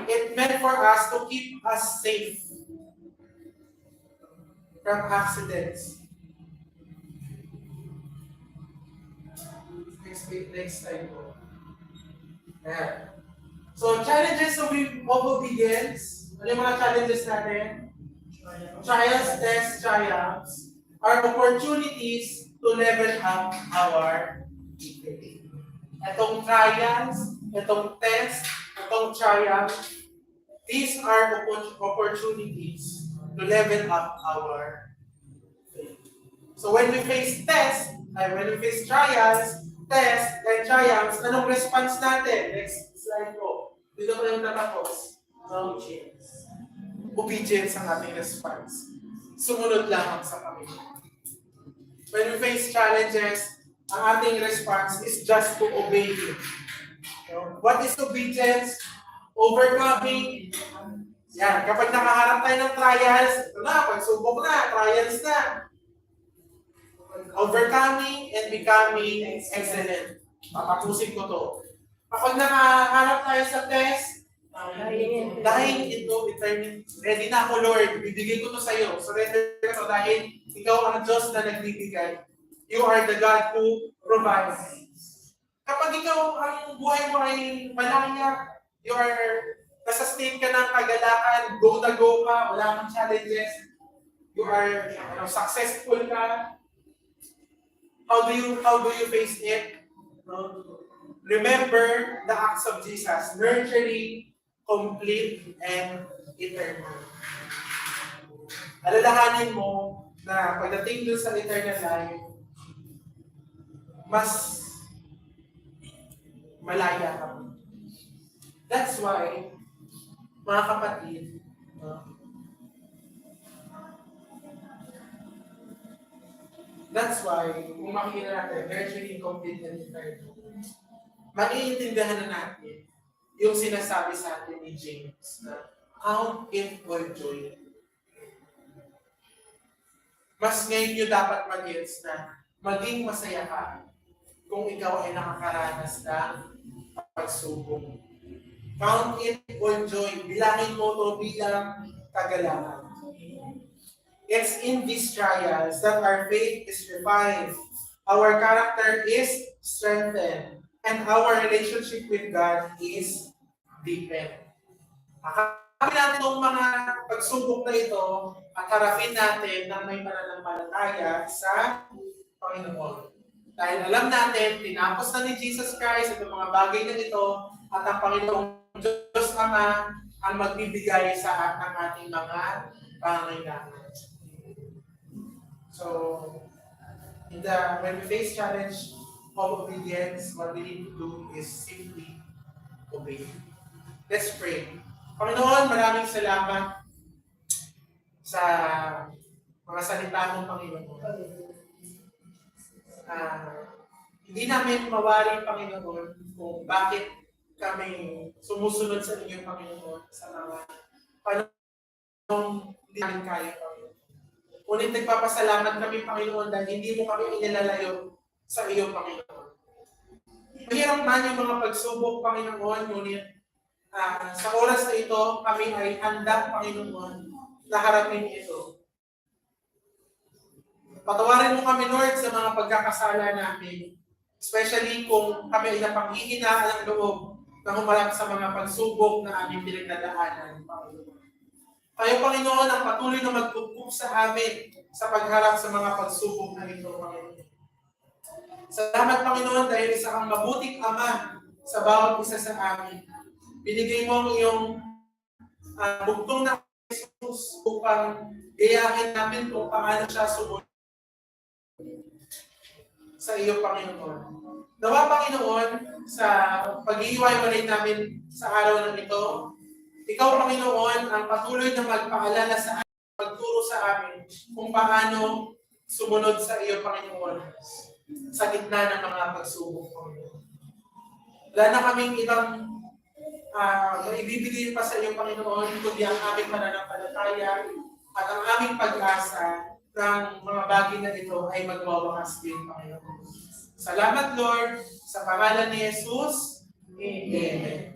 It meant for us to keep us safe from accidents. Next slide po. Ayan. So, challenges of obedience. Ano yung mga challenges natin? Trials, tests, triumphs are opportunities to level up our faith. Itong trials, itong tests, itong triumph, these are opportunities to level up our faith. So when we face tests, when we face trials, tests, and triumphs, anong response natin? Next slide po. Dito pa yung tatapos. Obedience ang ating response. Sumunod lang sa Panginoon. When we face challenges, ang ating response is just to obey Him. What is obedience? Overcoming. Yan, kapag nakaharap tayo ng trials, ito na, pagsubok na, trials na. Overcoming and becoming excellent. Patapusin ko to. Kapag nakaharap tayo sa test, dahil ito, eternity. Ready na ako, Lord. Bibigay ko to sa iyo. Surrender ka to dahil ikaw ang Diyos na nagbibigay. You are the God who provides. Kapag ikaw, ang buhay mo ay malaya, you are, nasa-state ka ng kagalakan, go na go ka, wala kang challenges, you are successful ka, how do you face it? Remember the acts of Jesus, nurturing, complete, and eternal. Alalahanin mo na pagdating doon sa eternal life, mas malaya ka. That's why, mga kapatid, that's why, kung makikita natin, nurturing, complete, and eternal, maiintindihan na natin yung sinasabi sa atin ni James na count it all joy. Mas ngayon nyo dapat mag-gets na maging masaya ka kung ikaw ay nakakaranas ng pagsubok. Count it all joy. Bilangin mo to bilang kagalakan. It's in these trials that our faith is refined, our character is strengthened, and our relationship with God is deepened. Harapin natin itong mga pagsubok na ito at harapin natin na may pananampalataya sa Panginoon. Dahil alam natin, tinapos na ni Jesus Christ itong mga bagay na ito at ang Panginoong Diyos Ama ang magbibigay sa ng ating mga pangailangan. So, when we face challenge of obedience, what we need to do is simply obey. Let's pray. Panginoon, maraming salamat sa mga salita mong Panginoon. Hindi namin mawari, Panginoon, kung bakit kami sumusunod sa inyong Panginoon sa mga panahong hindi namin kaya, Panginoon. Ngunit nagpapasalamat kami, Panginoon, dahil hindi mo kami inilalayo sa iyong Panginoon. Mahirap man yung mga pagsubok, Panginoon, ngunit sa oras na ito, kami ay handa, Panginoon, na harapin ito. Patawarin mo kami, Lord, sa mga pagkakasala namin, especially kung kami ay napanghihinaan ng loob na humarap sa mga pagsubok na aming pinagdadaanan, Panginoon. Kayo, Panginoon, ang patuloy na magpupuk sa amin sa pagharap sa mga pagsubok na ito, Panginoon. Salamat, Panginoon, dahil isa kang mabuting Ama sa bawat isa sa amin. Binigay mo ang iyong bugtong na Jesus upang gayahin namin kung paano siya sumunod sa iyo, Panginoon. Nawa, Panginoon, sa pag-iiwalay namin sa araw na ito, ikaw, Panginoon, ang patuloy na magpaalala sa amin, magturo sa amin kung paano sumunod sa iyo, Panginoon, sa gitna ng mga pagsubok, Panginoon. Wala na kaming ibang ibibigay pa sa iyo, Panginoon, kundi ang aming pananampalataya at ang aming pag-asa ng mga bagay na ito ay magwawakas din, Panginoon. Salamat, Lord, sa pangalan ni Jesus. Amen.